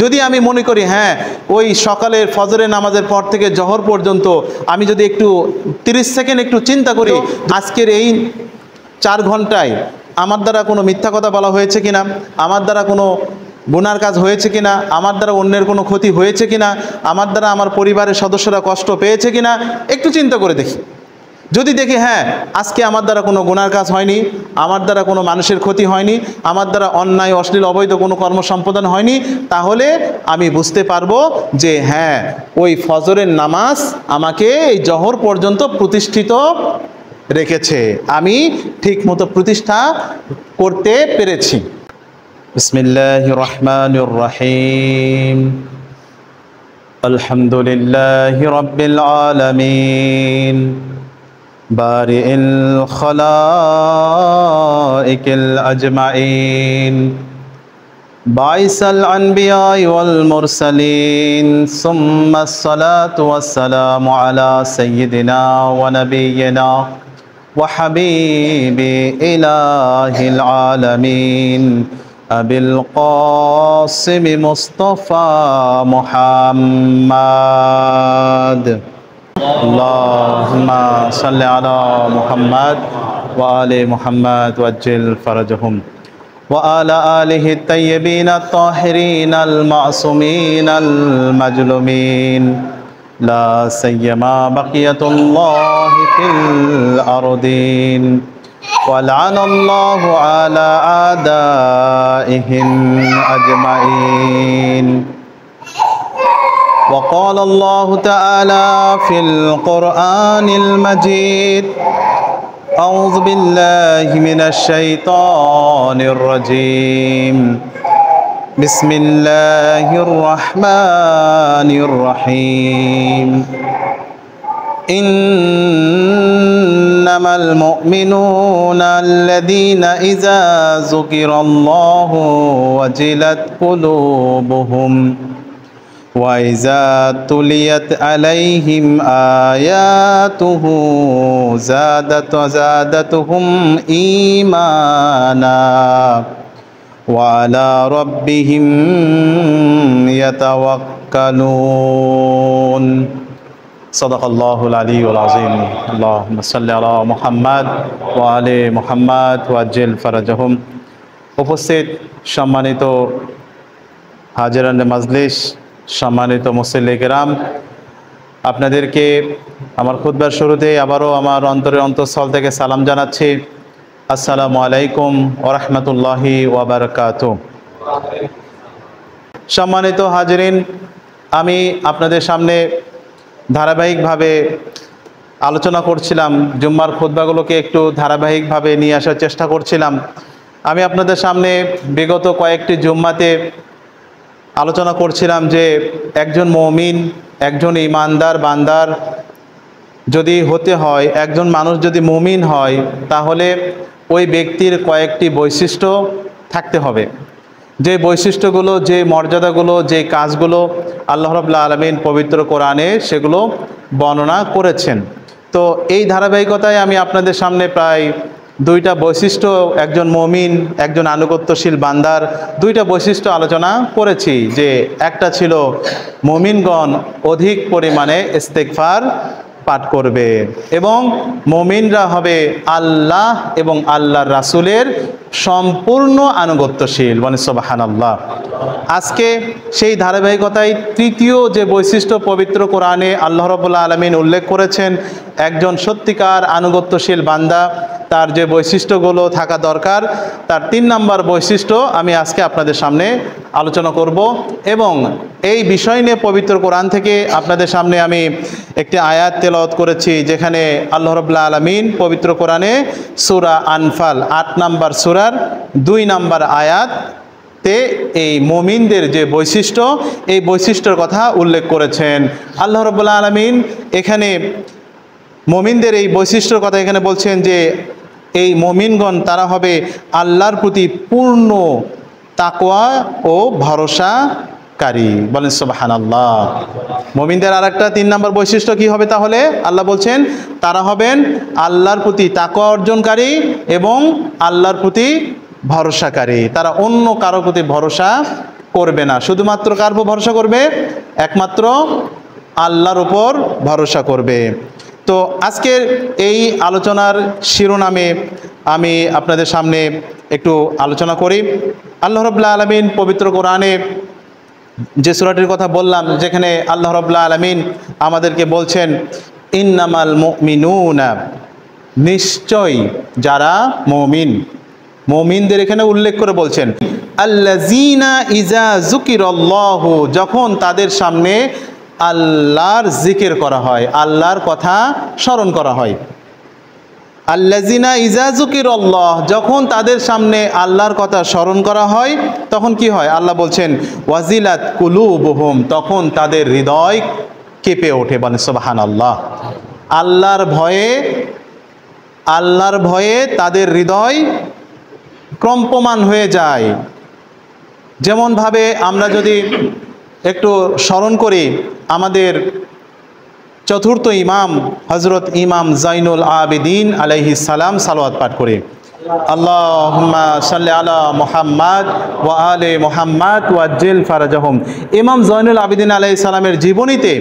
যদি আমি মনে করি হ্যাঁ ওই সকালের ফজরের নামাজের পর থেকে জহর পর্যন্ত আমি যদি একটু 30 সেকেন্ড একটু চিন্তা করি আজকের এই 4 ঘন্টায় আমার দ্বারা কোনো মিথ্যা কথা বলা হয়েছে কিনা, আমার দ্বারা কোনো গুনার কাজ হয়েছে কিনা, আমার দ্বারা অন্যের কোনো ক্ষতি হয়েছে কিনা, আমার দ্বারা আমার পরিবারের সদস্যরা কষ্ট পেয়েছে কিনা, একটু চিন্তা করে দেখি। যদি দেখি হ্যাঁ আজকে আমার দ্বারা কোনো গুনার কাজ হয়নি, আমার দ্বারা কোনো মানুষের ক্ষতি হয়নি, আমার দ্বারা অন্যায় অশ্লীল অবৈধ কোনো কর্ম সম্পাদন হয়নি, তাহলে আমি বুঝতে পারবো যে হ্যাঁ ওই ফজরের নামাজ আমাকে এই জহর পর্যন্ত প্রতিষ্ঠিত রেখেছে, আমি ঠিকমতো প্রতিষ্ঠা করতে পেরেছি। বিসমিল্লাহির রহমানির রহিম। আলহামদুলিল্লাহি রাব্বিল আলামিন বারি'ল খালাইকিল আজমাইন বাইসাল আনবিয়া ওয়াল মুরসালিন সুম্মা আসসালাতু ওয়াসসালামু আলা সাইয়্যিদিনা ওয়া নাবিয়্যিনা ওয়া হাবিবি ইলাহিল আলামিন আবিল কাসিম মুস্তাফা মুহাম্মদ। আল্লাহুম্মা সাল্লি আলা মুহাম্মদ ওয়া আলি মুহাম্মদ ওয়াজ্জিল ফারাজাহুম ওয়া আলা আলিহি আত-তাইয়্যিবিন আত-তাহিরিন আল-মাসুমিন আল-মাজলুমিন লা সাইয়্যামা বাকিয়াতুল্লাহি ফিল আরদিন ওয়া লা'নাল্লাহু আলা আদাইহিম আজমাইন। وقال الله تعالى في القرآن المجيد أعوذ بالله من الشيطان الرجيم بسم الله الرحمن الرحيم إنما المؤمنون الذين إذا ذكر الله وجلت قلوبهم وإذا تليت عليهم آياته زادتهم إيمانا وعلى ربهم يتوكلون صدق الله العلي العظيم اللهم صل على محمد وعلى محمد وعجل فرجهم। উপস্থিত সম্মানিত হাজিরান মাজলিস, সম্মানিত মুসল্লি কেরাম, আপনাদেরকে আমার খুতবার শুরুতে আবারও আমার অন্তরের অন্তঃস্থল থেকে সালাম জানাচ্ছি। আসসালামু আলাইকুম ওয়া রাহমাতুল্লাহি ওয়া বারাকাতুহু। সম্মানিত হাজিরিন, আমি আপনাদের সামনে ধারাবাহিকভাবে আলোচনা করছিলাম, জুম্মার খুতবাগুলোকে একটু ধারাবাহিকভাবে নিয়ে আসার চেষ্টা করছিলাম। আমি আপনাদের সামনে বিগত কয়েকটি জুম্মাতে আলোচনা করছিলাম যে একজন মুমিন, একজন ঈমানদার বান্দার যদি হতে হয়, একজন মানুষ যদি মুমিন হয়, তাহলে ওই ব্যক্তির কয়েকটি বৈশিষ্ট্য থাকতে হবে। যে বৈশিষ্ট্যগুলো, যে মর্যাদাগুলো, যে কাজগুলো আল্লাহ রাব্বুল আলামিন পবিত্র কোরআনে সেগুলো বর্ণনা করেছেন। তো এই ধারাবাহিকতায় আমি আপনাদের সামনে প্রায় 2টা বৈশিষ্ট্য, একজন মুমিন, একজন আনুগত্যশীল বান্দার 2টা বৈশিষ্ট্য আলোচনা করেছি। যে একটা ছিল মুমিনগণ অধিক পরিমাণে ইস্তেগফার পাঠ করবে এবং মুমিনরা হবে আল্লাহ এবং আল্লাহর রাসূলের সম্পূর্ণ আনুগত্যশীল। বলেন সুবহানাল্লাহ। আজকে সেই ধারাবাহিকতায় 3য় যে বৈশিষ্ট্য পবিত্র কোরআনে আল্লাহ রাব্বুল আলামিন উল্লেখ করেছেন, একজন সত্যিকার আনুগত্যশীল বান্দা তার যে বৈশিষ্ট্যগুলো থাকা দরকার, তার 3 নম্বর বৈশিষ্ট্য আমি আজকে আপনাদের সামনে আলোচনা করব। এবং এই বিষয় নিয়ে পবিত্র কোরআন থেকে আপনাদের সামনে আমি একটি আয়াত তেলাওয়াত করেছি, যেখানে আল্লাহ রাব্বুল আলামিন পবিত্র কোরআনে সূরা আনফাল 8 নম্বর সূরার 2 নম্বর আয়াতে এই মুমিনদের যে বৈশিষ্ট্য, এই বৈশিষ্ট্যের কথা উল্লেখ করেছেন। আল্লাহ রাব্বুল আলামিন এখানে মুমিনদের এই বৈশিষ্ট্যের কথা এখানে বলছেন যে এই মুমিনগণ তারা হবে আল্লাহর প্রতি পূর্ণ তাকওয়া ও ভরসাকারী। বলেন সুবহানাল্লাহ। মুমিনদের আরেকটা 3 নম্বর বৈশিষ্ট্য কি হবে তাহলে? আল্লাহ বলছেন তারা হবেন আল্লাহর প্রতি তাকওয়া অর্জনকারী এবং আল্লাহর প্রতি ভরসাকারী। তারা অন্য কারো প্রতি ভরসা করবে না, শুধুমাত্র কার উপর ভরসা করবে? একমাত্র আল্লাহর উপর ভরসা করবে। তো আজকের এই আলোচনার শিরোনামে আমি আপনাদের সামনে একটু আলোচনা করি। আল্লাহ রাব্বুল আলামিন পবিত্র কোরআনে যে সূরাটির কথা বললাম, যেখানে আল্লাহ রাব্বুল আলামিন আমাদেরকে বলছেন ইন্নামাল মুমিনুনা, নিশ্চয় যারা মুমিন, মুমিনদের এখানে উল্লেখ করে বলছেন আল্লাযীনা ইযা যুকিরাল্লাহু, যখন তাদের সামনে আল্লাহর জিকির করা হয়, আল্লাহর কথা স্মরণ করা হয়। আল্লাযীনা ইযা যুকিরাল্লাহ, যখন তাদের সামনে আল্লাহর কথা স্মরণ করা হয় তখন কি হয়? আল্লাহ বলছেন ওয়াজিলাত কুলুবুহুম, তখন তাদের হৃদয় কেঁপে ওঠে। বলেন সুবহানাল্লাহ। আল্লাহর ভয়ে তাদের হৃদয় কম্পমান হয়ে যায়। যেমনভাবে আমরা যদি একটু স্মরণ করি, আমাদের চতুর্থ ইমাম হযরত ইমাম জাইনুল আবেদিন আলাইহিস সালাম সালাওয়াত পাঠ করি, আল্লাহুম্মা সাল্লি আলা মুহাম্মাদ ওয়া আলি মুহাম্মাদ ওয়াজ্জিল ফারাজাহুম। ইমাম জয়নুল আবেদিন আলাইহিস সালামের জীবনীতে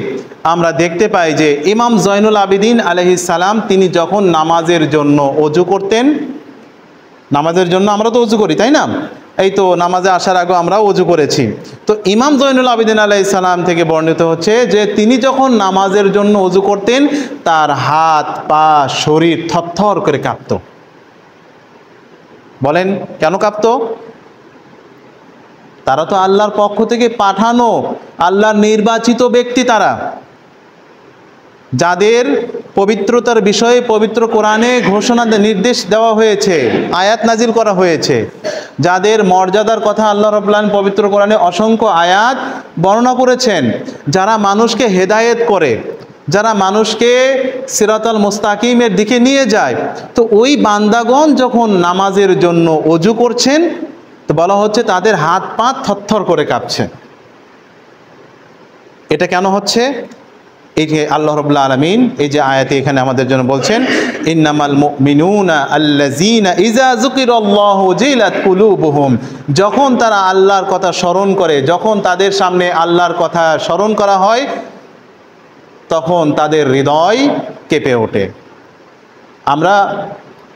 আমরা দেখতে পাই যে ইমাম জয়নুল আবেদিন আলাইহিস সালাম তিনি যখন নামাজের জন্য ওযু করতেন, নামাজের জন্য আমরা তো ওযু করি, তাই না? এই তো নামাজে আসার আগে আমরা ওযু করেছি। তো ইমাম জয়নুল আবেদিন আলাইহিস সালাম থেকে বর্ণিত হচ্ছে যে তিনি যখন নামাজের জন্য ওযু করতেন তার হাত পা শরীর থরথর করে কাঁপতো। বলেন কেন কাঁপতো? তারা তো আল্লাহর পক্ষ থেকে পাঠানো, আল্লাহর নির্বাচিত ব্যক্তি, তারা যাদের পবিত্রতার বিষয়ে পবিত্র কোরআনে ঘোষণা নির্দেশ দেওয়া হয়েছে, আয়াত নাজিল করা হয়েছে, যাদের মর্যাদার কথা আল্লাহ রাব্বুল আলামিন পবিত্র কোরআনে অসংখ্য আয়াত বর্ণনা করেছেন, যারা মানুষকে হেদায়েত করে, যারা মানুষকে সিরাতাল মুস্তাকিমের দিকে নিয়ে যায়। তো ওই বান্দাগণ যখন নামাজের জন্য ওযু করছেন তো বলা হচ্ছে তাদের হাত পা থরথর করে কাঁপছে। এটা কেন হচ্ছে? এই যে আল্লাহ রাব্বুল আলামিন এই যে আয়াতে এখানে আমাদের জন্য বলছেন ইন্নামাল মুমিনুনা আল্লাযীনা ইযা যুকিরাল্লাহু ওয়াজিলাত কুলুবুহুম, যখন তারা আল্লাহর কথা স্মরণ করে, যখন তাদের সামনে আল্লাহর কথা স্মরণ করা হয় তখন তাদের হৃদয় কেঁপে ওঠে। আমরা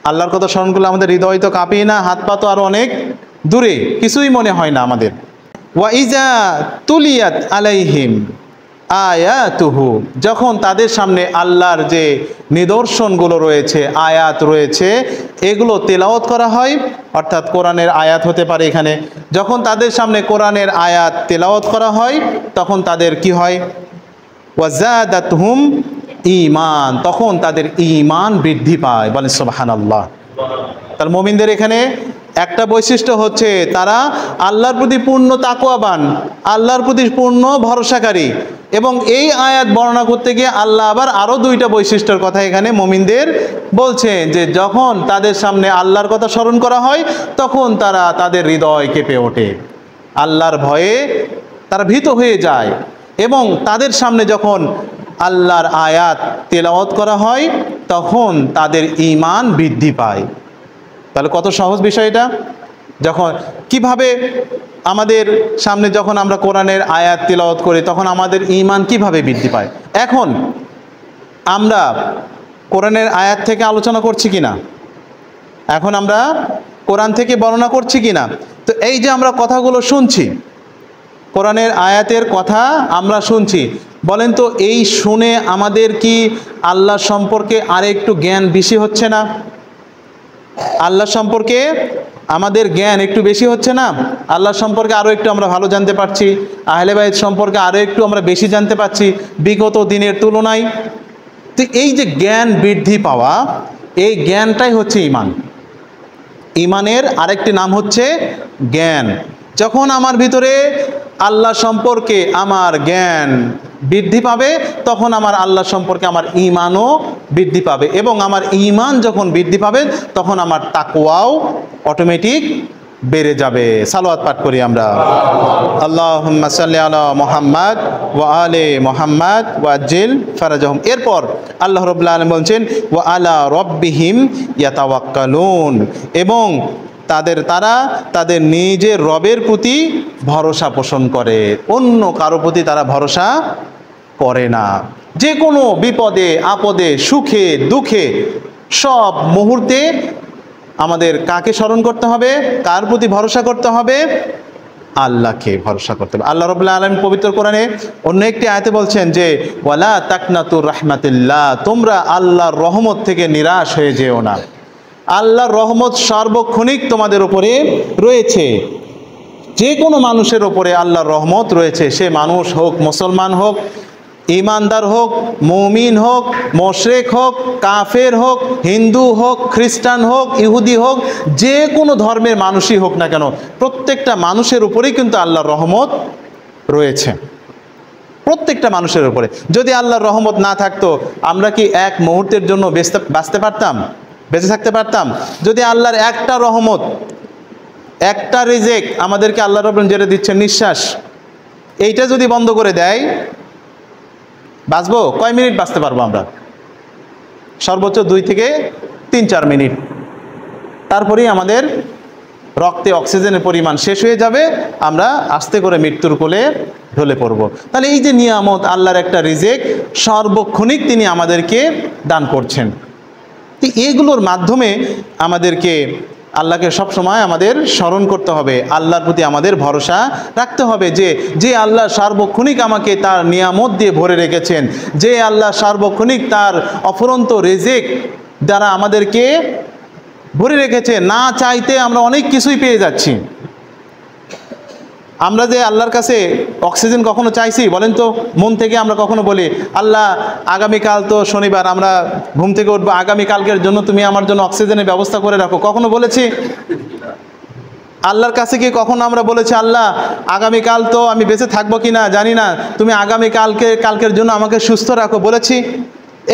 আল্লাহর কথা স্মরণ করলে আমাদের হৃদয় তো কাঁপেই না, হাত পা তো আরো অনেক দূরে, কিছুই মনে হয় না আমাদের। ওয়া ইযা তুলিয়াত আলাইহিম আয়াতুহু, যখন তাদের সামনে আল্লাহর যে নিদর্শনগুলো রয়েছে, আয়াত রয়েছে, এগুলো তেলাওয়াত করা হয়, অর্থাৎ কোরআনের আয়াত হতে পারে এখানে। যখন তাদের সামনে কোরআনের আয়াত তেলাওয়াত করা হয় তখন তাদের কি হয়? ওয়াজাদাতহুম ঈমান, তখন তাদের ঈমান বৃদ্ধি পায়। বলেন সুবহানাল্লাহ। তার মুমিনদের এখানে একটা বৈশিষ্ট্য হচ্ছে তারা আল্লাহর প্রতি পূর্ণ তাকওয়াবান, আল্লাহর প্রতি পূর্ণ ভরসাকারী। এবং এই আয়াত বর্ণনা করতে গিয়ে আল্লাহ আবার আরও দুইটা বৈশিষ্ট্যের কথা এখানে মুমিনদের বলছেন, যে যখন তাদের সামনে আল্লাহর কথা স্মরণ করা হয় তখন তারা তাদের হৃদয় কেঁপে ওঠে, আল্লাহর ভয়ে তারা ভীত হয়ে যায়। এবং তাদের সামনে যখন আল্লাহর আয়াত তেলাওয়াত করা হয় তখন তাদের ঈমান বৃদ্ধি পায়। তাহলে কত সহজ বিষয় এটা! যখন কিভাবে আমাদের সামনে যখন আমরা কোরআনের আয়াত তেলাওয়াত করি তখন আমাদের ঈমান কিভাবে বৃদ্ধি পায়। এখন আমরা কোরআনের আয়াত থেকে আলোচনা করছি কিনা, এখন আমরা কোরআন থেকে বর্ণনা করছি কিনা। তো এই যে আমরা কথাগুলো শুনছি, কোরআনের আয়াতের কথা আমরা শুনছি, বলেন তো এই শুনে আমাদের কি আল্লাহ সম্পর্কে আরেকটু জ্ঞান বেশি হচ্ছে না? আল্লাহ সম্পর্কে আমাদের জ্ঞান একটু বেশি হচ্ছে না? আল্লাহ সম্পর্কে আরও একটু আমরা ভালো জানতে পারছি, আহলে বাইত সম্পর্কে আরও একটু আমরা বেশি জানতে পারছি বিগত দিনের তুলনায়। তো এই যে জ্ঞান বৃদ্ধি পাওয়া, এই জ্ঞানটাই হচ্ছে ঈমান। ঈমানের আরেকটি নাম হচ্ছে জ্ঞান। যখন আমার ভিতরে আল্লাহ সম্পর্কে আমার জ্ঞান বৃদ্ধি পাবে তখন আমার আল্লাহ সম্পর্কে আমার ঈমানও বৃদ্ধি পাবে, এবং আমার ঈমান যখন বৃদ্ধি পাবে তখন আমার তাকওয়াও অটোমেটিক বেড়ে যাবে। সালাওয়াত পাঠ করি আমরা, আল্লাহুম্মা সাল্লি আলা মুহাম্মাদ ওয়া আলি মুহাম্মাদ ওয়াজ্জিল ফারাজাহুম। এরপর আল্লাহ রাব্বুল আলামিন বলছেন ওয়া আলা রাব্বিহিম ইয়াতাওয়াক্কালুন, এবং তারা তাদের নিজের রবের প্রতি ভরসা পোষণ করে, অন্য কারো প্রতি তারা ভরসা করে না। যে কোনো বিপদে আপদে সুখে দুঃখে সব মুহূর্তে আমাদের কাকে স্মরণ করতে হবে, কার প্রতি ভরসা করতে হবে? আল্লাহকে ভরসা করতে হবে। আল্লাহ রাব্বুল আলামিন পবিত্র কোরআনে অন্য একটি আয়াতে বলছেন যে ওয়ালা তাকনাতুর রাহমাতিল্লাহ, তোমরা আল্লাহর রহমত থেকে নিরাশ হয়ে যেও না। আল্লাহর রহমত সার্বক্ষণিক তোমাদের উপরে রয়েছে। যে কোনো মানুষের ওপরে আল্লাহর রহমত রয়েছে, সে মানুষ হোক, মুসলমান হোক, ঈমানদার হোক, মুমিন হোক, মুশরিক হোক, কাফের হোক, হিন্দু হোক, খ্রিস্টান হোক, ইহুদি হোক, যে কোনো ধর্মের মানুষই হোক না কেন, প্রত্যেকটা মানুষের উপরেই কিন্তু আল্লাহর রহমত রয়েছে। প্রত্যেকটা মানুষের উপরে। যদি আল্লাহর রহমত না থাকতো, আমরা কি এক মুহূর্তের জন্য বাঁচতে পারতাম, বেঁচে থাকতে পারতাম? যদি আল্লাহর একটা রহমত, একটা রিজিক আমাদেরকে আল্লাহ রাব্বুল যেটা দিচ্ছেন নিঃশ্বাস, এইটা যদি বন্ধ করে দেয়, বাঁচবো? কয় মিনিট বাঁচতে পারবো আমরা? সর্বোচ্চ 2 থেকে 3-4 মিনিট। তারপরেই আমাদের রক্তে অক্সিজেনের পরিমাণ শেষ হয়ে যাবে, আমরা আস্তে করে মৃত্যুর কোলে ঢলে পড়ব। তাহলে এই যে নিয়ামত, আল্লাহর একটা রিজিক সার্বক্ষণিক তিনি আমাদেরকে দান করছেন, এগুলোর মাধ্যমে আমাদেরকে আল্লাহকে সবসময় আমাদের স্মরণ করতে হবে, আল্লাহর প্রতি আমাদের ভরসা রাখতে হবে। যে আল্লাহ সার্বক্ষণিক আমাকে তার নিয়ামত দিয়ে ভরে রেখেছেন, যে আল্লাহ সার্বক্ষণিক তার অফুরন্ত রিজিক দ্বারা আমাদেরকে ভরে রেখেছে, না চাইতে আমরা অনেক কিছুই পেয়ে যাচ্ছি। আমরা যে আল্লাহর কাছে অক্সিজেন কখনো চাইছি বলেন তো? মন থেকে আমরা কখনো বলি, আল্লাহ আগামীকাল তো শনিবার, আমরা ঘুম থেকে উঠবো, আগামীকালকের জন্য তুমি আমার জন্য অক্সিজেনের ব্যবস্থা করে রাখো, কখনো বলেছি? আল্লাহর কাছে কি কখনো আমরা বলেছি, আল্লাহ আগামীকাল তো আমি বেঁচে থাকবো কি না জানি না, তুমি কালকের জন্য আমাকে সুস্থ রাখো, বলেছি?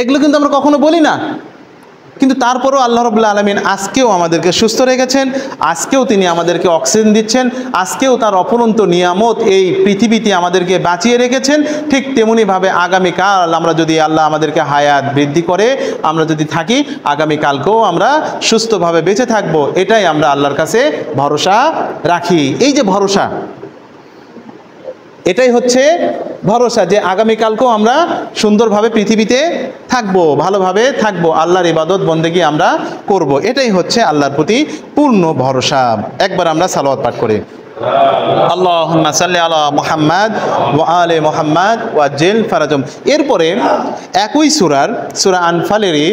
এগুলো কিন্তু আমরা কখনো বলি না। কিন্তু তারপরও আল্লাহ রাব্বুল আলামিন আজকেও আমাদেরকে সুস্থ রেখেছেন, আজকেও তিনি আমাদেরকে অক্সিজেন দিচ্ছেন, আজকেও তার অফুরন্ত নিয়ামত এই পৃথিবীতে আমাদেরকে বাঁচিয়ে রেখেছেন। ঠিক তেমনিভাবে আগামীকাল আমরা যদি আল্লাহ আমাদেরকে হায়াত বৃদ্ধি করে আমরা যদি থাকি, আগামীকালকেও আমরা সুস্থভাবে বেঁচে থাকব, এটাই আমরা আল্লাহর কাছে ভরসা রাখি। এই যে ভরসা, এটাই হচ্ছে ভরসা যে আগামীকালকেও আমরা সুন্দরভাবে পৃথিবীতে থাকবো, ভালোভাবে থাকবো, আল্লাহর ইবাদত বন্দেগী আমরা করব। এটাই হচ্ছে আল্লাহর প্রতি পূর্ণ ভরসা। একবার আমরা সালাওয়াত পাঠ করি, আল্লাহুম্মা সাল্লি আলা মুহাম্মাদ ওয়া আলি মুহাম্মাদ ওয়াজ্জিল ফারাজুম। এরপরে একই সূরা আনফালেরই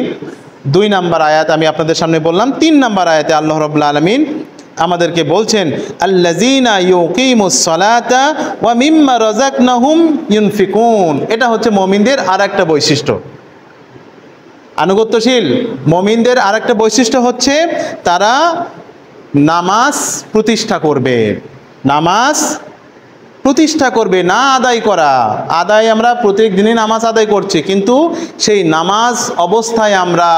2 নম্বর আয়াত আমি আপনাদের সামনে বললাম। 3 নম্বর আয়াতে আল্লাহ রাব্বুল আলামিন আমাদেরকে বলছেন, আল্লাযীনা ইউকিমুস সালাতা ওয়া মিম্মা রাযাকনাহুম ইউনফিকুন। এটা হচ্ছে মুমিনদের আরেকটা বৈশিষ্ট্য, আনুগত্যশীল মুমিনদের আরেকটা বৈশিষ্ট্য হচ্ছে তারা নামাজ প্রতিষ্ঠা করবে। নামাজ প্রতিষ্ঠা করবে, না আদায় করা। আদায় আমরা প্রত্যেক দিনই নামাজ আদায় করছি, কিন্তু সেই নামাজ অবস্থায় আমরা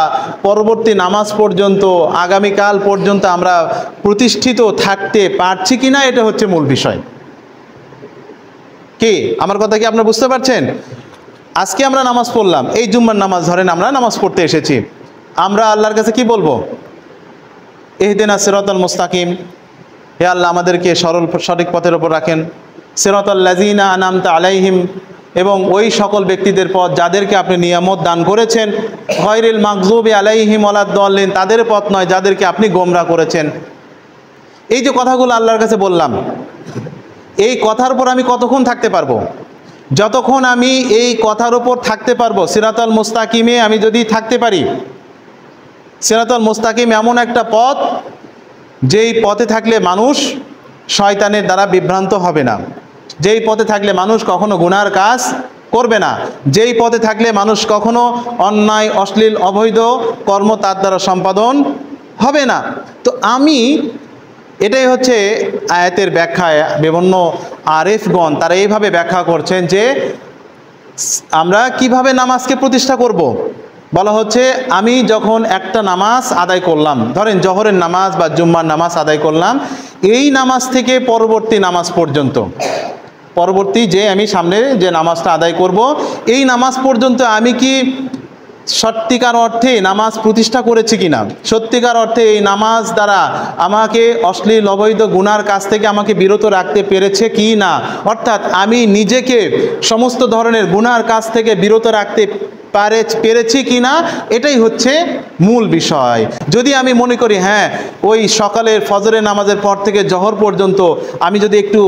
পরবর্তী নামাজ পর্যন্ত, আগামীকাল পর্যন্ত আমরা প্রতিষ্ঠিত থাকতে পারছি কিনা, এটা হচ্ছে মূল বিষয়। কি আমার কথা কি আপনারা বুঝতে পারছেন? আজকে আমরা নামাজ পড়লাম, এই জুম্মার নামাজ ধরেন আমরা নামাজ পড়তে এসেছি, আমরা আল্লাহর কাছে কি বলবো? ইহদিনাস সিরাতাল মুস্তাকিম, হে আল্লাহ আমাদেরকে সঠিক পথের ওপর রাখেন। সিরাতাল লাযীনা আনআমতা আলাইহিম, এবং ওই সকল ব্যক্তিদের পথ যাদেরকে আপনি নিয়ামত দান করেছেন। গায়রিল মাগযুবি আলাইহিম ওয়ালাদ-দাল্লিন, তাদের পথ নয় যাদেরকে আপনি গোমরা করেছেন। এই যে কথাগুলো আল্লাহর কাছে বললাম, এই কথার উপর আমি কতক্ষণ থাকতে পারবো? যতক্ষণ আমি এই কথার উপর থাকতে পারবো, সিরাতাল মুস্তাকিমে আমি যদি থাকতে পারি। সিরাতাল মুস্তাকিম এমন একটা পথ, যেই পথে থাকলে মানুষ শয়তানের দ্বারা বিভ্রান্ত হবে না, যেই পথে থাকলে মানুষ কখনো গুনার কাজ করবে না, যেই পথে থাকলে মানুষ কখনো অন্যায় অশ্লীল অবৈধ কর্ম তার দ্বারা সম্পাদন হবে না। তো এটাই হচ্ছে আয়াতের ব্যাখ্যায় বিভিন্ন আরেফগণ তারা এইভাবে ব্যাখ্যা করছেন যে আমরা কিভাবে নামাজকে প্রতিষ্ঠা করব। বলা হচ্ছে, আমি যখন একটা নামাজ আদায় করলাম, ধরেন জোহরের নামাজ বা জুম্মার নামাজ আদায় করলাম, এই নামাজ থেকে পরবর্তী নামাজ পর্যন্ত, পরবর্তী যে আমি সামনে যে নামাজটা আদায় করব, এই নামাজ পর্যন্ত আমি কি সত্যিকার অর্থে নামাজ প্রতিষ্ঠা করেছি কিনা, সত্যিকার অর্থে এই নামাজ দ্বারা আমাকে অশ্লীল অবৈধ গুনার কাছ থেকে আমাকে বিরত রাখতে পেরেছে কি না, অর্থাৎ আমি নিজেকে সমস্ত ধরনের গুনার কাছ থেকে বিরত রাখতে পেরেছি কি না, এটাই হচ্ছে মূল বিষয়। যদি আমি মনে করি হ্যাঁ ওই সকালের ফজরের নামাজের পর থেকে জহর পর্যন্ত আমি যদি একটু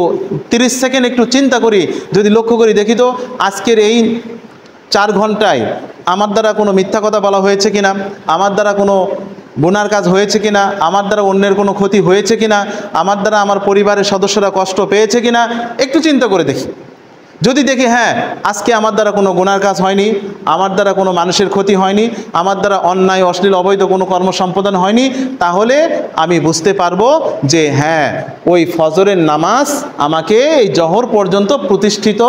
30 সেকেন্ড একটু চিন্তা করি, যদি লক্ষ্য করি, দেখি তো আজকের এই 4 ঘন্টায় আমার দ্বারা কোনো মিথ্যা কথা বলা হয়েছে কিনা, আমার দ্বারা কোনো গুনার কাজ হয়েছে কিনা, আমার দ্বারা অন্যের কোনো ক্ষতি হয়েছে কিনা, আমার দ্বারা আমার পরিবারের সদস্যরা কষ্ট পেয়েছে কিনা, একটু চিন্তা করে দেখি। যদি দেখি হ্যাঁ আজকে আমার দ্বারা কোনো গুনার কাজ হয়নি, আমার দ্বারা কোনো মানুষের ক্ষতি হয়নি, আমার দ্বারা অন্যায় অশ্লীল অবৈধ কোনো কর্ম সম্পাদন হয়নি, তাহলে আমি বুঝতে পারবো যে হ্যাঁ ওই ফজরের নামাজ আমাকে এই জহর পর্যন্ত প্রতিষ্ঠিত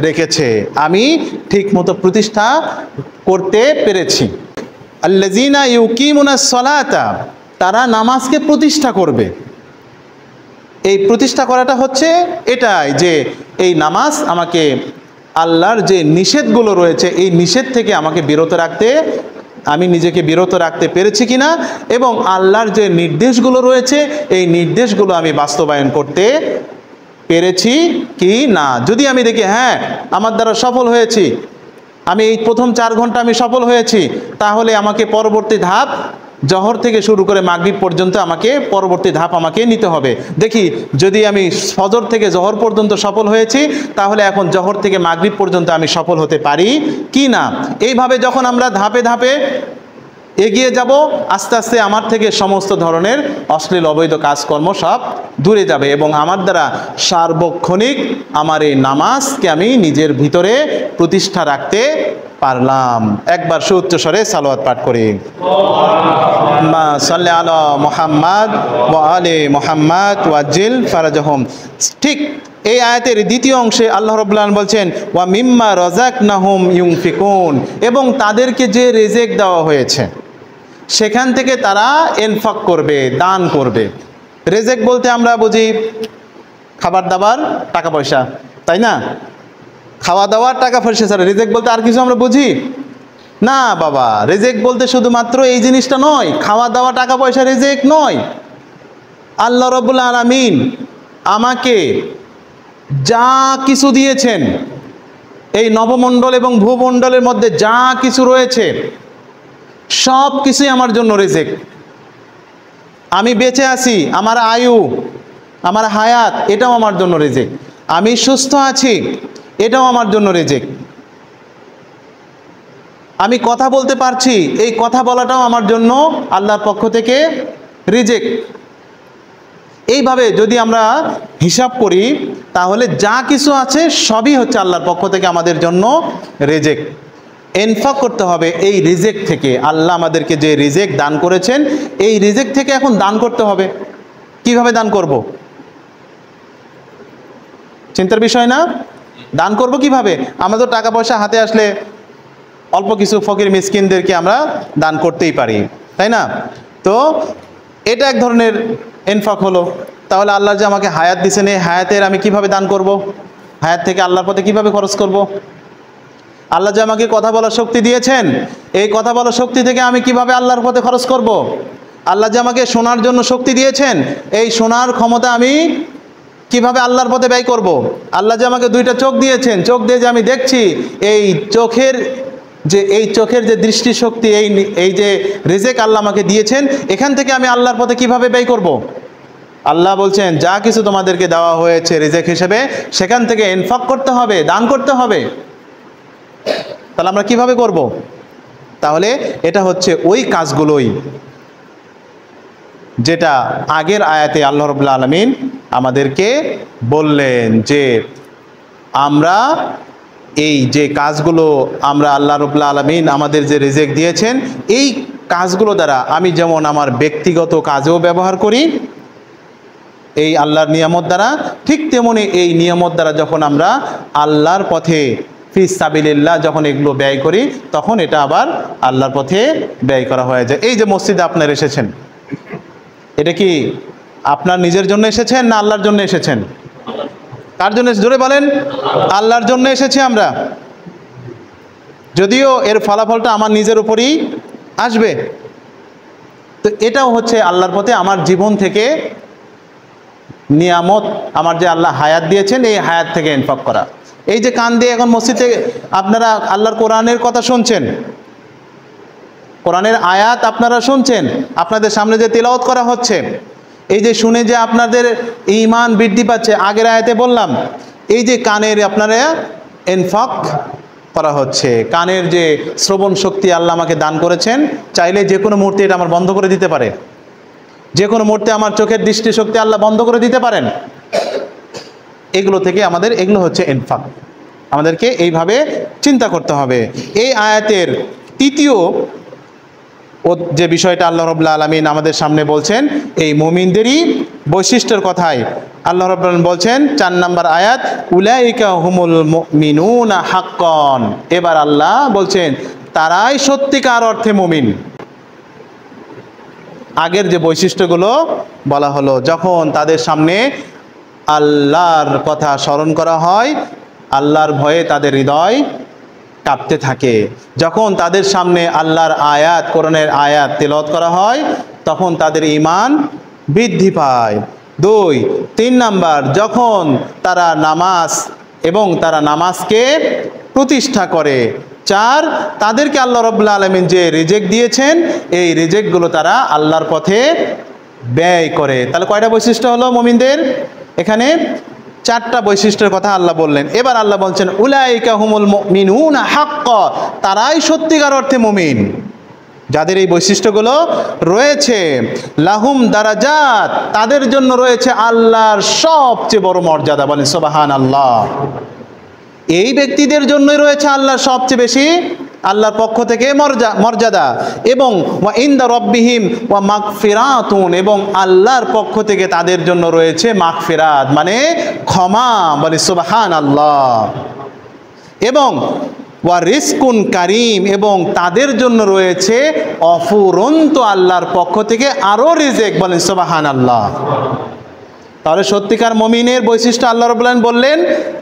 রেখেছে, আমি ঠিকমতো প্রতিষ্ঠা করতে পেরেছি। আল্লাযীনা ইউকিমুনাস সালাতা, তারা নামাজকে প্রতিষ্ঠা করবে। এই প্রতিষ্ঠা করাটা হচ্ছে এটাই যে এই নামাজ আমাকে আল্লাহর যে নিষেধগুলো রয়েছে এই নিষেধ থেকে আমাকে বিরত রাখতে, আমি নিজেকে বিরত রাখতে পেরেছি কিনা, এবং আল্লাহর যে নির্দেশগুলো রয়েছে এই নির্দেশগুলো আমি বাস্তবায়ন করতে পেরেছি কি না। যদি আমি দেখি হ্যাঁ আমার দ্বারা সফল হয়েছি, আমি এই প্রথম 4 ঘন্টা আমি সফল হয়েছি, তাহলে আমাকে পরবর্তী ধাপ জহর থেকে শুরু করে মাগরিব পর্যন্ত আমাকে পরবর্তী ধাপ আমাকে নিতে হবে। দেখি যদি আমি ফজর থেকে জহর পর্যন্ত সফল হয়েছি, তাহলে এখন জহর থেকে মাগরিব পর্যন্ত আমি সফল হতে পারি কি না। এইভাবে যখন আমরা ধাপে ধাপে এগিয়ে যাব, আস্তে আস্তে আমার থেকে সমস্ত ধরনের অশ্লীল অবৈধ কাজকর্ম সব দূরে যাবে এবং আমার দ্বারা সার্বক্ষণিক আমার এই নামাজকে আমি নিজের ভিতরে প্রতিষ্ঠা রাখতে পারলাম। একবার সুউচ্চ স্বরে সালাওয়াত পাঠ করি, মা সাল্লি আলা মুহাম্মাদ ওয়া আলি মুহাম্মাদ ওয়াজিল ফারাজাহুম। ঠিক এই আয়াতের দ্বিতীয় অংশে আল্লাহ রাব্বুল আলামিন বলছেন ওয়া মিম্মা রাযাকনাহুম ইউনফিকুন, এবং তাদেরকে যে রিজিক দেওয়া হয়েছে সেখান থেকে তারা ইনফাক করবে, দান করবে। রিজিক বলতে আমরা বুঝি খাবার দাবার, টাকা পয়সা, তাই না? খাওয়া দাওয়ার টাকা পয়সা ছাড়া রিজিক বলতে আর কিছু আমরা বুঝি না বাবা। রিজিক বলতে শুধুমাত্র এই জিনিসটা নয়, খাওয়া দাওয়া টাকা পয়সা রিজিক নয়। আল্লাহ রাব্বুল আলামিন আমাকে যা কিছু দিয়েছেন, এই নবমণ্ডল এবং ভূমণ্ডলের মধ্যে যা কিছু রয়েছে সব কিছুই আমার জন্য রিজিক। আমি বেঁচে আছি, আমার আয়ু, আমার হায়াত, এটাও আমার জন্য রিজিক। আমি সুস্থ আছি, এটাও আমার জন্য রিজিক। আমি কথা বলতে পারছি, এই কথা বলাটাও আমার জন্য আল্লাহর পক্ষ থেকে রিজিক। এইভাবে যদি আমরা হিসাব করি তাহলে যা কিছু আছে সবই হচ্ছে আল্লাহর পক্ষ থেকে আমাদের জন্য রিজিক। ইনফাক করতে হবে এই রিজিক থেকে। আল্লাহ আমাদেরকে যে রিজিক দান করেছেন এই রিজিক থেকে এখন দান করতে হবে। কিভাবে দান করব? চিন্তার বিষয় না? দান করব কিভাবে? আমাদের টাকা পয়সা হাতে আসলে অল্প কিছু ফকির মিসকিনদেরকে আমরা দান করতেই পারি, তাই না? তো এটা এক ধরনের ইনফাক হলো। তাহলে আল্লাহ যে আমাকে হায়াত দিয়েছেন, এই হায়াতের আমি কিভাবে দান করব? হায়াত থেকে আল্লাহর পথে কিভাবে খরচ করব? আল্লাহ যে আমাকে কথা বলার শক্তি দিয়েছেন, এই কথা বলার শক্তি থেকে আমি কিভাবে আল্লাহর পথে খরচ করব? আল্লাহ যে আমাকে শোনার জন্য শক্তি দিয়েছেন, এই শোনার ক্ষমতা আমি কিভাবে আল্লাহর পথে ব্যয় করব? আল্লাহ যে আমাকে 2টা চোখ দিয়েছেন, চোখ দিয়ে যে আমি দেখছি, এই চোখের যে দৃষ্টিশক্তি, এই যে রিজিক আল্লাহ আমাকে দিয়েছেন, এখান থেকে আমি আল্লাহর পথে কিভাবে ব্যয় করব? আল্লাহ বলছেন যা কিছু তোমাদেরকে দেওয়া হয়েছে রিজিক হিসেবে, সেখান থেকে ইনফাক করতে হবে, দান করতে হবে। তাহলে আমরা কিভাবে করব? তাহলে এটা হচ্ছে ওই কাজগুলোই যেটা আগের আয়াতে আল্লাহ রাব্বুল আলামিন আমাদেরকে বললেন যে আমরা এই যে কাজগুলো আমরা আল্লাহ রাব্বুল আলামিন আমাদের যে রিজিক দিয়েছেন, এই কাজগুলো দ্বারা আমি যেমন আমার ব্যক্তিগত কাজেও ব্যবহার করি এই আল্লাহর নিয়ামত দ্বারা, ঠিক তেমনি এই নিয়ামত দ্বারা যখন আমরা আল্লাহর পথে ফি সাবিলিল্লাহ যখন এগুলো ব্যয় করি, তখন এটা আবার আল্লাহর পথে ব্যয় করা হয়ে যায়। এই যে মসজিদে আপনারা এসেছেন, এটা কি আপনার নিজের জন্য এসেছেন না আল্লাহর জন্য এসেছেন? কার জন্য? জোরে বলেন। আল্লাহর জন্য এসেছি আমরা। যদিও এর ফলাফলটা আমার নিজের উপরই আসবে। তো এটাও হচ্ছে আল্লাহর পথে আমার জীবন থেকে নিয়ামত, আমার যে আল্লাহ হায়াত দিয়েছেন এই হায়াত থেকে ইনফাক করা। এই যে কান দিয়ে এখন মসজিদে আপনারা আল্লাহর কোরআনের কথা শুনছেন, কোরআনের আয়াত আপনারা শুনছেন, আপনাদের সামনে যে তেলাওয়াত করা হচ্ছে, এই যে শুনে যে আপনাদের ঈমান বৃদ্ধি পাচ্ছে, আগের আয়াতে বললাম এই যে কানের আপনারা ইনফাক করা হচ্ছে, কানের যে শ্রবণ শক্তি আল্লাহ আমাকে দান করেছেন, চাইলে যে কোনো মুহূর্তে এটা আমার বন্ধ করে দিতে পারে, যে কোনো মুহূর্তে আমার চোখের দৃষ্টি শক্তি আল্লাহ বন্ধ করে দিতে পারেন। এগুলো থেকে আমাদের এগুলো হচ্ছে ইনফাক, আমাদেরকে এইভাবে চিন্তা করতে হবে। এই আয়াতের তৃতীয় যে বিষয়টা আল্লাহ রাব্বুল আলামিন আমাদের সামনে বলছেন, এই মুমিনদেরই বৈশিষ্ট্যের কথাই আল্লাহ রাব্বুল আলামিন বলছেন 4 নম্বর আয়াত, উলাইকা হুমুল মুমিনুনা হাক্কান। এবার আল্লাহ বলছেন তারাই সত্যিকার অর্থে মুমিন। আগের যে বৈশিষ্ট্যগুলো বলা হলো, যখন তাদের সামনে আল্লাহর কথা স্মরণ করা হয়, আল্লাহর ভয়ে তাদের হৃদয় কাঁপতে থাকে। যখন তাদের সামনে আল্লাহর আয়াত, কোরআনের আয়াত তেলাওয়াত করা হয়, তখন তাদের ঈমান বৃদ্ধি পায়। 2, 3 নাম্বার, যখন তারা নামাজ এবং তারা নামাজকে প্রতিষ্ঠা করে। 4, তাদেরকে আল্লাহ রাব্বুল আলামিন যে রিজিক দিয়েছেন, এই রিজিকগুলো তারা আল্লাহর পথে ব্যয় করে। তাহলে কয়টা বৈশিষ্ট্য হলো মুমিনদের? এখানে 4টা বৈশিষ্ট্যের কথা আল্লাহ বললেন। এবার আল্লাহ বলছেন উলাইকা হুমুল মুমিনুনা হাক্কা, তারাই সত্যিকার অর্থে মুমিন, যাদের এই বৈশিষ্ট্যগুলো রয়েছে। লাহুম দারাজাত, তাদের জন্য রয়েছে আল্লাহর সবচেয়ে বড় মর্যাদা। বলেন সুবহানাল্লাহ। এই ব্যক্তিদের জন্যই রয়েছে আল্লাহর সবচেয়ে বেশি আল্লাহর পক্ষ থেকে মর্যাদা, এবং ওয়া ইনদা রাব্বিহিম ওয়া মাগফিরাতুন, এবং আল্লাহর পক্ষ থেকে তাদের জন্য রয়েছে মাগফিরাত মানে ক্ষমা। বলে সুবহানাল্লাহ। এবং ওয়া রিজকুন কারীম, এবং তাদের জন্য রয়েছে অফুরন্ত আল্লাহর পক্ষ থেকে আরো রিজিক। বলেন সুবহানাল্লাহ। তাহলে সত্যিকার মুমিনের বৈশিষ্ট্য আল্লাহ রাব্বুল আলামিন বললেন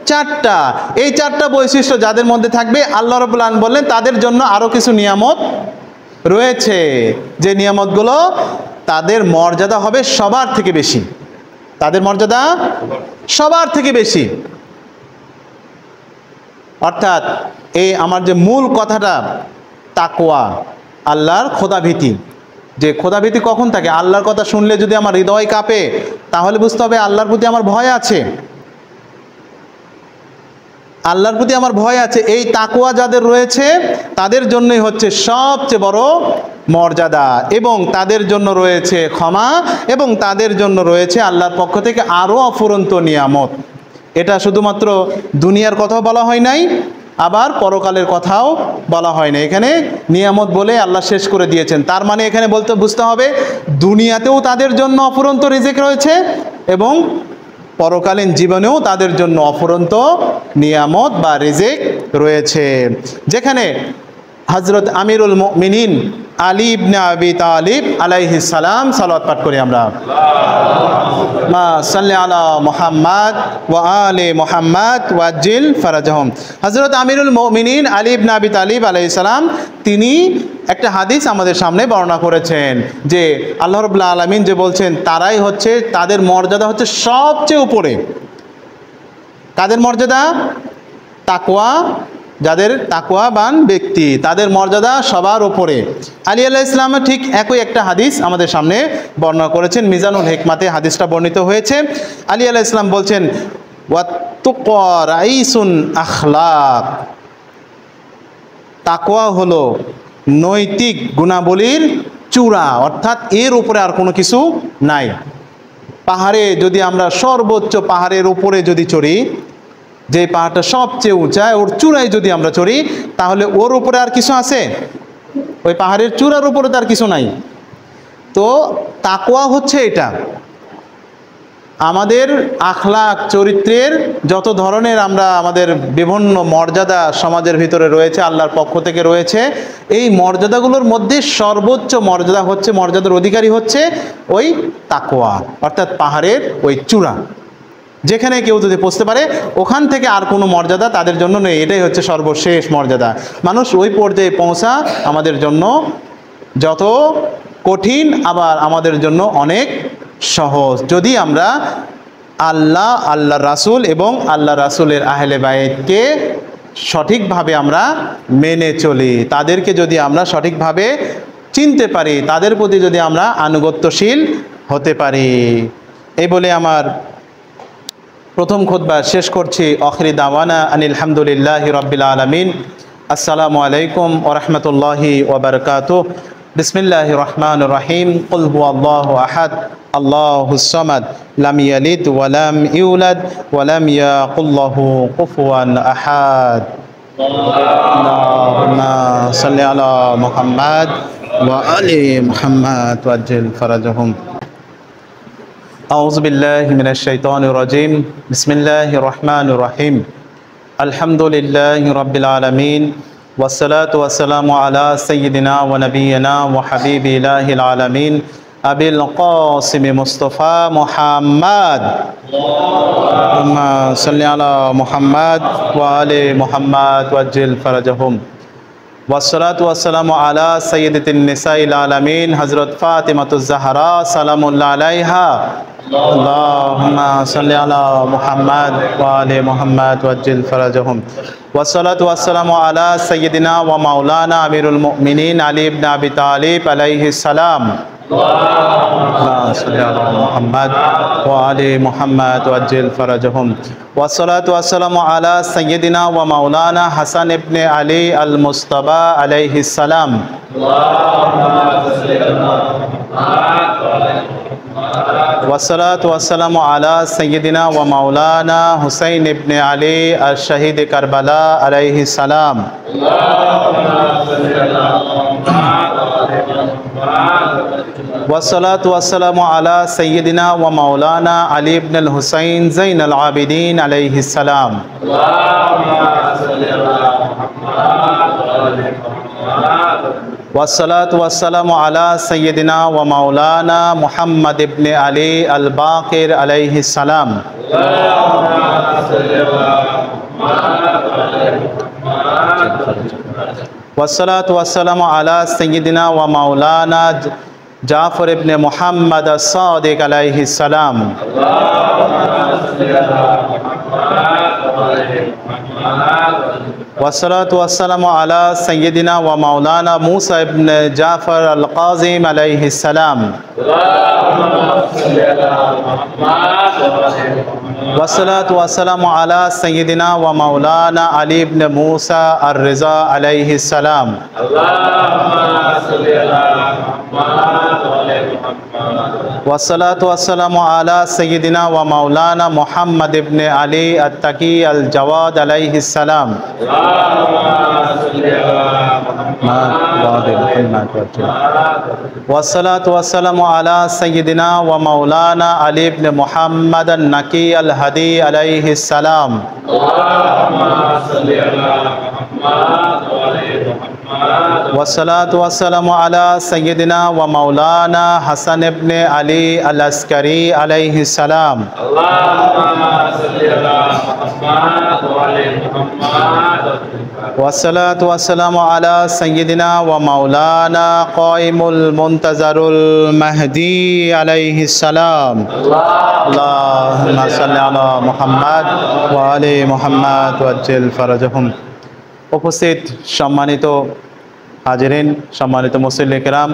4টা। এই 4টা বৈশিষ্ট্য যাদের মধ্যে থাকবে, আল্লাহ রাব্বুল আলামিন বললেন তাদের জন্য আরো কিছু নিয়ামত রয়েছে, যে নিয়ামতগুলো তাদের মর্যাদা হবে সবার থেকে বেশি, তাদের মর্যাদা সবার থেকে বেশি। অর্থাৎ এই আমার যে মূল কথাটা তাকওয়া, আল্লাহর খোদাভীতি, যে খোদাভীতি কখন থাকে? আল্লাহর কথা শুনলে যদি আমার হৃদয় কাঁপে, তাহলে বুঝতে হবে আল্লাহর প্রতি আমার ভয় আছে, আল্লাহর প্রতি আমার ভয় আছে। এই তাকওয়া যাদের রয়েছে তাদের জন্যই হচ্ছে সবচেয়ে বড় মর্যাদা, এবং তাদের জন্য রয়েছে ক্ষমা, এবং তাদের জন্য রয়েছে আল্লাহর পক্ষ থেকে আরও অফুরন্ত নিয়ামত। এটা শুধুমাত্র দুনিয়ার কথাও বলা হয় নাই, আবার পরকালের কথাও বলা হয় না। এখানে নিয়ামত বলে আল্লাহ শেষ করে দিয়েছেন। তার মানে এখানে বুঝতে হবে দুনিয়াতেও তাদের জন্য অফুরন্ত রিজিক রয়েছে, এবং পরকালীন জীবনেও তাদের জন্য অফুরন্ত নিয়ামত বা রিজিক রয়েছে। যেখানে হযরত আমিরুল মুমিনিন আলী ইবনে আবি তালিব আলাইহিস সালাম, সালাওয়াত পাঠ করি আমরা, মা সাল্লি আলা মুহাম্মাদ ওয়া আলি মুহাম্মাদ ওয়াজিল ফারাজাহুম। হযরত আমিরুল মুমিনিন আলী ইবনে আবি তালিব আলাইহিস সালাম, তিনি একটা হাদিস আমাদের সামনে বর্ণনা করেছেন যে আল্লাহ রাব্বুল আলামিন যে বলছেন তারাই হচ্ছে, তাদের মর্যাদা হচ্ছে সবচেয়ে উপরে। কাদের মর্যাদা? তাকওয়া, যাদের তাকওয়াবান ব্যক্তি, তাদের মর্যাদা সবার উপরে। আলী আলাইহিস সালামের ঠিক একই একটা হাদিস আমাদের সামনে বর্ণনা করেছেন, মিজানুল হিকমাতে হাদিসটা বর্ণিত হয়েছে। আলী আলাইহিস সালাম বলছেন ওয়াত্তুকা রাইসুন আখলাক, তাকওয়া হলো নৈতিক গুণাবলীর চূড়া, অর্থাৎ এর উপরে আর কোনো কিছু নাই। পাহাড়ে যদি আমরা সর্বোচ্চ পাহাড়ের উপরে যদি চড়ি, যে পাহাড়টা সবচেয়ে উঁচা, ওর চূড়ায় যদি আমরা চড়ি, তাহলে ওর উপরে আর কিছু আছে? ওই পাহাড়ের চূড়ার উপরে তার কিছু নাই। তো তাকওয়া হচ্ছে এটা, আমাদের আখলাক চরিত্রের যত ধরনের আমরা আমাদের বিভিন্ন মর্যাদা সমাজের ভিতরে রয়েছে, আল্লাহর পক্ষ থেকে রয়েছে, এই মর্যাদাগুলোর মধ্যে সর্বোচ্চ মর্যাদা হচ্ছে, মর্যাদার অধিকারী হচ্ছে ওই তাকওয়া, অর্থাৎ পাহাড়ের ওই চূড়া। যেখানে কেউ যদি পৌঁছতে পারে ওখান থেকে আর কোনো মর্যাদা তাদের জন্য নেই, এটাই হচ্ছে সর্বশেষ মর্যাদা। মানুষ ওই পর্যায়ে পৌঁছা আমাদের জন্য যত কঠিন আবার আমাদের জন্য অনেক সহজ, যদি আমরা আল্লাহ রাসূল এবং আল্লাহ রাসূলের আহলে বাইতকে সঠিকভাবে আমরা মেনে চলি, তাদেরকে যদি আমরা সঠিকভাবে চিনতে পারি, তাদের প্রতি যদি আমরা আনুগত্যশীল হতে পারি। এই বলে আমার প্রথম খুতবা শেষ করছি। আখিরি দাওয়ানা আনিল হামদুলিল্লাহি রাব্বিল আলামিন। আসসালামু আলাইকুম ওয়া রাহমাতুল্লাহি ওয়া বারাকাতুহু। বিসমিল্লাহির রহমানির রহিম। কুল হুয়াল্লাহু আহাদ আল্লাহুস সামাদ লাম ইয়ালিদ ওয়া লাম ইউলাদ ওয়া লাম ইয়াকুল লাহু কুফুয়ান আহাদ। আল্লাহুম্মা সাল্লি আলা মুহাম্মাদ ওয়া আলি মুহাম্মাদ ওয়াজ্জিল ফারাজাহুম। আউযু বিল্লাহি মিনাশ শাইতানির রাজীম। বিসমিল্লাহির রহমানির রহিম। আলহামদুলিল্লাহি রাব্বিল আলামিন ওয়াসসালাতু ওয়াসসালামু আলা সাইয়্যিদিনা ওয়া নাবিয়িনা ওয়া হাবিবি ইলাহিল আলামিন আবিল কাসিম মুস্তাফা মুহাম্মদ। আল্লাহুম্মা সাল্লি আলা মুহাম্মাদ ওয়া আলি মুহাম্মাদ ওয়াজ্জিল ফারাজাহুম। ওয়াসসালাতু ওয়াসসালামু আলা সাইয়্যিদাতিন নিসাইল আলামিন হযরত ফাতিমাতুজ জাহরা সালামুল্লাহ আলাইহা। আল্লাহুম্মা সাল্লি আলা মুহাম্মাদ ওয়া আলি মুহাম্মাদ ওয়াজ্জিল ফারাজাহুম। ওয়াসসালাতু ওয়াসসালামু আলা সাইয়্যিদিনা ওয়া মাওলানা আমিরুল মুমিনিন আলী ইবনে আবি তালিব আলাইহিস সালাম। আল্লাহুম্মা সাল্লি আলা মুহাম্মাদ ওয়া আলি মুহাম্মাদ ওয়াজ্জিল ফারাজাহুম। ওয়াসসালাতু ওয়াসসালামু আলা সাইয়্যিদিনা ওয়া মাওলানা হাসান ইবনে আলী আল মুস্তাবা আলাইহিস সালাম। ওয়াসসালাতু ওয়াসসালামু আলা সাইয়্যিদিনা ওয়া মাওলানা হুসাইন ইবনে আলী আল শাহীদ কারবালা আলাইহিস সালাম। ওয়াসসালাতু ওয়াসসালামু আলা সাইয়্যিদিনা ওয়া মাওলানা আলী ইবনুল হুসাইন যাইনুল আবিদিন আলাইহিস সালাম। ওয়াসসালাতু ওয়াসসালামু আলা সাইয়্যিদিনা ওয়া মাওলানা মুহাম্মদ ইবনে আলী আল বাকির আলাইহিস সালাম। ওয়াসসালাতু ওয়াসসালামু আলা সাইয়্যিদিনা ওয়া মাওলানা জাফর ইবনে মুহাম্মদ আস-সাদিক আলাইহিস সালাম। ওয়াসসালাতু ওয়াসসালামু আলা সাইয়্যিদিনা ওয়া মাওলানা মুসা ইবনে জাফর আল কাযিম আলাইহিস সালাম। ওয়াসসালাতু ওয়াসসালামু আলা সাইয়্যিদিনা ওয়া মাওলানা আলী ইবনে মুসা আর রিজা আলাইহিস সালাম। ওয়াসসালাতু ওয়াসসালামু আলা সাইয়্যিদিনা ওয়া মাওলানা মুহাম্মদ ইবনে আলী আত-তাকি আল জাওয়াদ আলাইহিস সালাম। ওয়াসসালাতু ওয়াসসালামু আলা সাইয়্যিদিনা ওয়া মাওলানা আলী ইবনে মুহাম্মদ আন-নাকি আল হাদি আলাইহিস সালাম। ওয়াসসালাতু ওয়াসসালামু আলা সাইয়্যিদিনা ওয়া মাওলানা হাসান ইবনে আলী আল আসকারি আলাইহিস সালাম। ওয়াসসালাতু ওয়াসসালামু আলা সাইয়্যিদিনা ওয়া মাওলানা কাইমুল মুনতাজারুল মাহদি আলাইহিস সালাম। আল্লাহুম্মা সাল্লি আলা মুহাম্মাদ ওয়া আলি মুহাম্মাদ ওয়াজ্জিল ফারাজাহুম। উপস্থিত সম্মানিত হাজিরিন, সম্মানিত মুসল্লি কিরাম,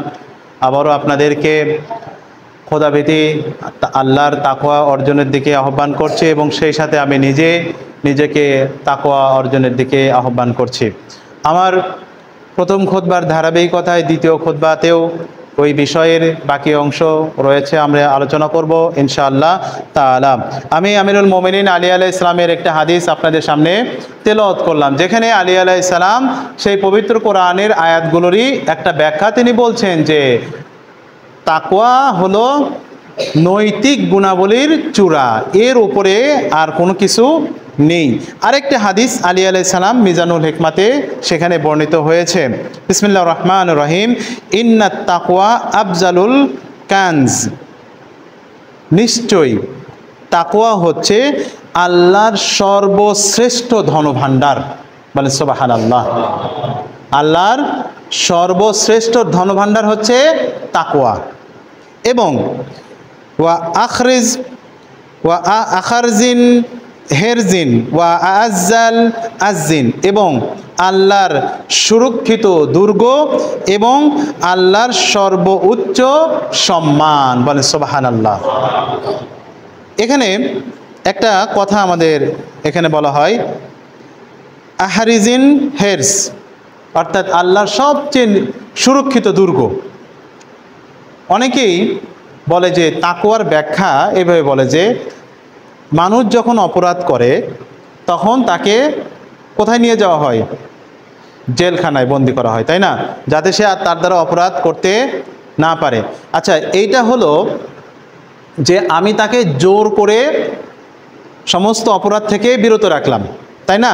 আবারও আপনাদেরকে খোদাভীতি আল্লাহর তাকওয়া অর্জনের দিকে আহ্বান করছি এবং সেই সাথে আমি নিজেকে তাকওয়া অর্জনের দিকে আহ্বান করছি। আমার প্রথম খুতবার ধারাবাহিকতায় দ্বিতীয় খুতবাতেও ওই বিষয়ের বাকি অংশ রয়েছে, আমরা আলোচনা করব ইনশাআল্লাহ তাআলা। আমি আমিরুল মুমিনিন আলী আলাইহিস সালামের একটা হাদিস আপনাদের সামনে তেলাওয়াত করলাম, যেখানে আলী আলাইহিস সালাম সেই পবিত্র কোরআনের আয়াতগুলোরই একটা ব্যাখ্যা তিনি বলছেন যে তাকওয়া হলো নৈতিক গুণাবলীর চূড়া, এর উপরে আর কোনো কিছু নেই। আরেকটা হাদিস আলী আলাইহিস সালাম মিজানুল হিকমাতে সেখানে বর্ণিত হয়েছে। বিসমিল্লাহির রহমানির রহিম। ইন্নাত তাকওয়া আফজালুল কানজ, নিশ্চয়ই তাকওয়া হচ্ছে আল্লাহর সর্বশ্রেষ্ঠ ধনভাণ্ডার। বলেন সুবহানাল্লাহ। আল্লাহর সর্বশ্রেষ্ঠ ধনভাণ্ডার হচ্ছে তাকওয়া। এবং ওয়া আখারজিন হেরজিন ওয়া আজ্জাল আজ্জিন, এবং আল্লাহর সুরক্ষিত দুর্গ এবং আল্লাহর সর্বোচ্চ সম্মান। বলেন সুবহানাল্লাহ। এখানে একটা কথা আমাদের এখানে বলা হয়, আহারিজিন হেরস, অর্থাৎ আল্লাহর সবচেয়ে সুরক্ষিত দুর্গ। অনেকেই বলে যে তাকওয়ার ব্যাখ্যা এভাবে বলে যে মানুষ যখন অপরাধ করে তখন তাকে কোথায় নিয়ে যাওয়া হয়? জেলখানায় বন্দি করা হয়, তাই না? যাতে সে আর তার দ্বারা অপরাধ করতে না পারে। আচ্ছা, এইটা হলো যে আমি তাকে জোর করে সমস্ত অপরাধ থেকে বিরত রাখলাম, তাই না?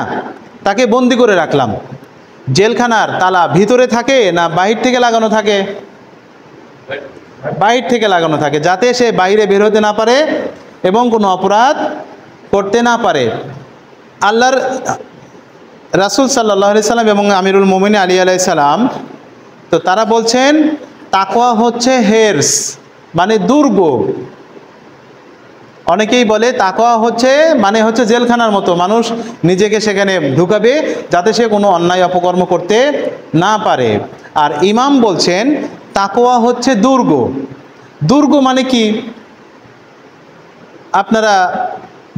তাকে বন্দি করে রাখলাম। জেলখানার তালা ভিতরে থাকে না বাহির থেকে লাগানো থাকে? বাহির থেকে লাগানো থাকে, যাতে সে বাইরে বের হতে না পারে এবং কোনো অপরাধ করতে না পারে। আল্লাহর রাসূল সাল্লাল্লাহু আলাইহি সাল্লাম এবং আমিরুল মুমিনিন আলী আলাইহিস সালাম, তো তারা বলছেন তাকওয়া হচ্ছে হেরস, মানে দুর্গ। অনেকেই বলে তাকওয়া হচ্ছে জেলখানার মতো, মানুষ নিজেকে সেখানে ঢুকাবে যাতে সে কোনো অন্যায় অপকর্ম করতে না পারে। আর ইমাম বলছেন তাকওয়া হচ্ছে দুর্গ। দুর্গ মানে কি? আপনারা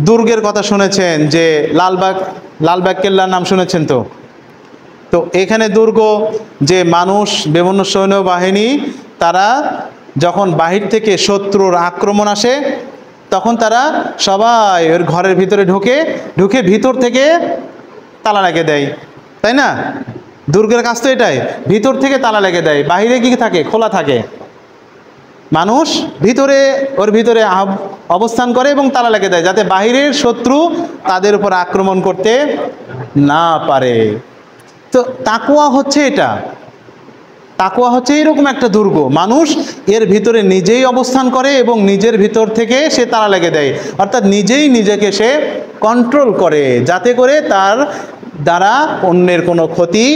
দুর্গের কথা শুনেছেন, যে লালবাগ কেল্লার নাম শুনেছেন তো? তো এখানে দুর্গ, যে মানুষ, বিভিন্ন সৈন্যবাহিনী, তারা যখন বাহির থেকে শত্রুর আক্রমণ আসে তখন তারা সবাই ওর ঘরের ভিতরে ঢুকে ভিতর থেকে তালা লাগিয়ে দেয়, তাই না? দুর্গের কাজ তো এটাই, ভিতর থেকে তালা লাগিয়ে দেয়, বাহিরে কি থাকে? খোলা থাকে। মানুষ ওর ভিতরে অবস্থান করে এবং তালা লাগিয়ে দেয়, যাতে বাহিরের শত্রু তাদের উপর আক্রমণ করতে না পারে। তো তাকওয়া হচ্ছে এটা, তাকওয়া হচ্ছে এরকম একটা দুর্গ। মানুষ এর ভিতরে নিজেই অবস্থান করে এবং নিজের ভিতর থেকে সে তালা লাগিয়ে দেয়, অর্থাৎ নিজেই নিজেকে সে কন্ট্রোল করে, যাতে করে তার দ্বারা অন্যের কোনো ক্ষতি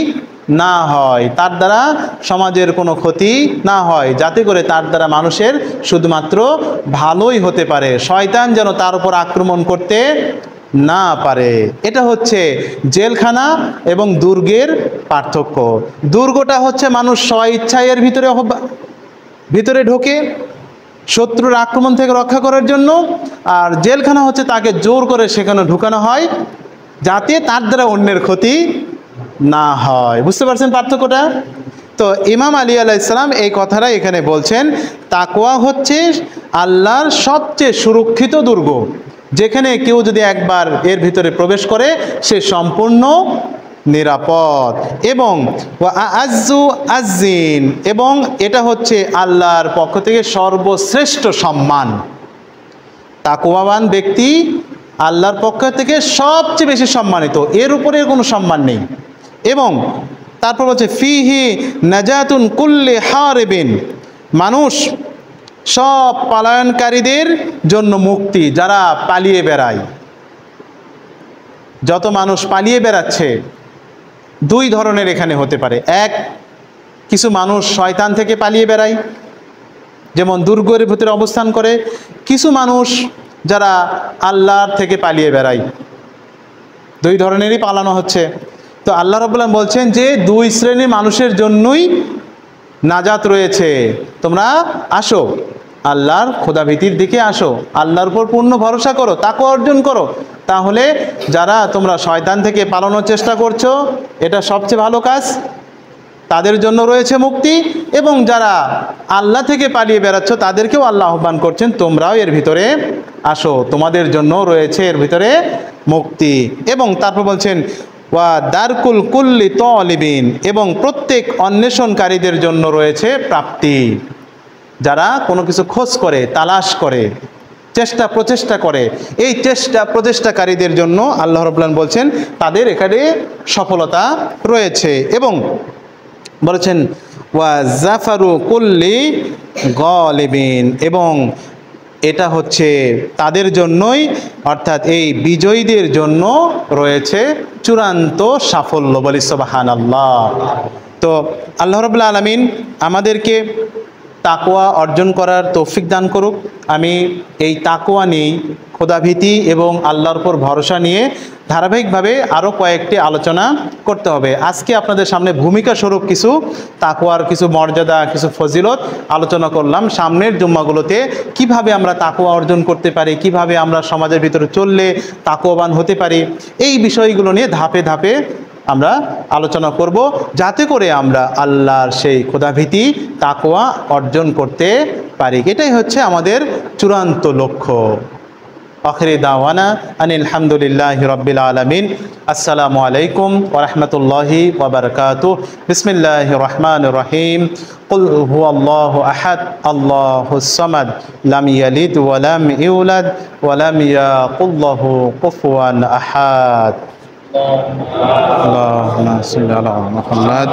না হয়, তার দ্বারা সমাজের কোনো ক্ষতি না হয়, যাতে করে তার দ্বারা মানুষের শুধুমাত্র ভালোই হতে পারে, শয়তান যেন তার উপর আক্রমণ করতে না পারে। এটা হচ্ছে জেলখানা এবং দুর্গের পার্থক্য। দুর্গটা হচ্ছে মানুষ স্বইচ্ছায় এর ভিতরে ঢোকে শত্রুর আক্রমণ থেকে রক্ষা করার জন্য, আর জেলখানা হচ্ছে তাকে জোর করে সেখানে ঢুকানো হয় যাতে তার দ্বারা অন্যের ক্ষতি না হয়। বুঝতে পারছেন পার্থক্যটা? তো ইমাম আলী আলাইহিস সালাম এই কথাটা এখানে বলছেন, তাকওয়া হচ্ছে আল্লাহর সবচেয়ে সুরক্ষিত দুর্গ, যেখানে কেউ যদি একবার এর ভিতরে প্রবেশ করে সে সম্পূর্ণ নিরাপদ। এবং আজ্জু আজ্জিন, এবং এটা হচ্ছে আল্লাহর পক্ষ থেকে সর্বশ্রেষ্ঠ সম্মান। তাকওয়াবান ব্যক্তি আল্লাহর পক্ষ থেকে সবচেয়ে বেশি সম্মানিত, এর উপরে কোনো সম্মান নেই। এবং তারপর বলছে ফিহি নাজাতুন কুল্লি হারিবিন, মানুষ সব পলায়নকারীদের জন্য মুক্তি, যারা পালিয়ে বেড়ায়। যত মানুষ পালিয়ে বেড়াচ্ছে, দুই ধরনের এখানে হতে পারে। এক, কিছু মানুষ শয়তান থেকে পালিয়ে বেড়ায়, যেমন দুর্গের ভিতরে অবস্থান করে। কিছু মানুষ যারা আল্লাহর থেকে পালিয়ে বেড়ায়, দুই ধরনেরই পালানো হচ্ছে। তো আল্লাহ রাব্বুল আলামিন বলছেন যে দুই শ্রেণীর মানুষের জন্যই নাজাত রয়েছে, তোমরা আসো, আল্লাহর খোদাভীতির দিকে আসো, আল্লাহর উপর পূর্ণ ভরসা করো, তাকওয়া অর্জন করো। তাহলে যারা তোমরা শয়তান থেকে পালানোর চেষ্টা করছো, এটা সবচেয়ে ভালো কাজ, তাদের জন্য রয়েছে মুক্তি। এবং যারা আল্লাহ থেকে পালিয়ে বেড়াচ্ছ, তাদেরকেও আল্লাহ আহ্বান করছেন তোমরাও এর ভিতরে আসো, তোমাদের জন্য রয়েছে এর ভিতরে মুক্তি। এবং তারপর বলছেন ওয়া দারকুল কুল্লি তালিবিন, এবং প্রত্যেক অন্বেষণকারীদের জন্য রয়েছে প্রাপ্তি। যারা কোনো কিছু খোঁজ করে, তালাশ করে, প্রচেষ্টা করে, এই প্রচেষ্টাকারীদের জন্য আল্লাহ রাব্বুল আলামিন বলছেন তাদের এখানে সফলতা রয়েছে। এবং বলেছেন ওয়া জাফারু কুল্লি গালিবিন, এবং এটা হচ্ছে তাদের জন্যই, অর্থাৎ এই বিজয়ীদের জন্য রয়েছে চূড়ান্ত সাফল্য। বলি সুবহানাল্লাহ। তো আল্লাহ রাব্বুল আলামিন আমাদেরকে তাকওয়া অর্জন করার তৌফিক দান করুক। আমি এই তাকওয়া নিয়েই, খোদাভীতি এবং আল্লাহর উপর ভরসা নিয়ে ধারাবাহিকভাবে আরও কয়েকটি আলোচনা করতে হবে। আজকে আপনাদের সামনে ভূমিকা স্বরূপ কিছু তাকওয়ার কিছু মর্যাদা, কিছু ফজিলত আলোচনা করলাম। সামনের জুম্মাগুলোতে কিভাবে আমরা তাকওয়া অর্জন করতে পারি, কিভাবে আমরা সমাজের ভিতরে চললে তাকওয়াবান হতে পারি, এই বিষয়গুলো নিয়ে ধাপে ধাপে আমরা আলোচনা করব, যাতে করে আমরা আল্লাহর সেই খোদাভীতি তাকওয়া অর্জন করতে পারি। এটাই হচ্ছে আমাদের চূড়ান্ত লক্ষ্য। আখিরি দাওয়ানা আনিল হামদুলিল্লাহি রাব্বিল আলামিন। আসসালামু আলাইকুম ওয়া রাহমাতুল্লাহি ওয়া বারাকাতুহু। বিসমিল্লাহির রহমানির রহিম। কুল হুয়াল্লাহু আহাদ আল্লাহুস সামাদ লাম ইয়ালিদ ওয়া লাম ইউলাদ ওয়া লাম ইয়াকুল লাহু কুফুয়ান আহাদ। আল্লাহুম্মা সাল্লি আলা মুহাম্মাদ।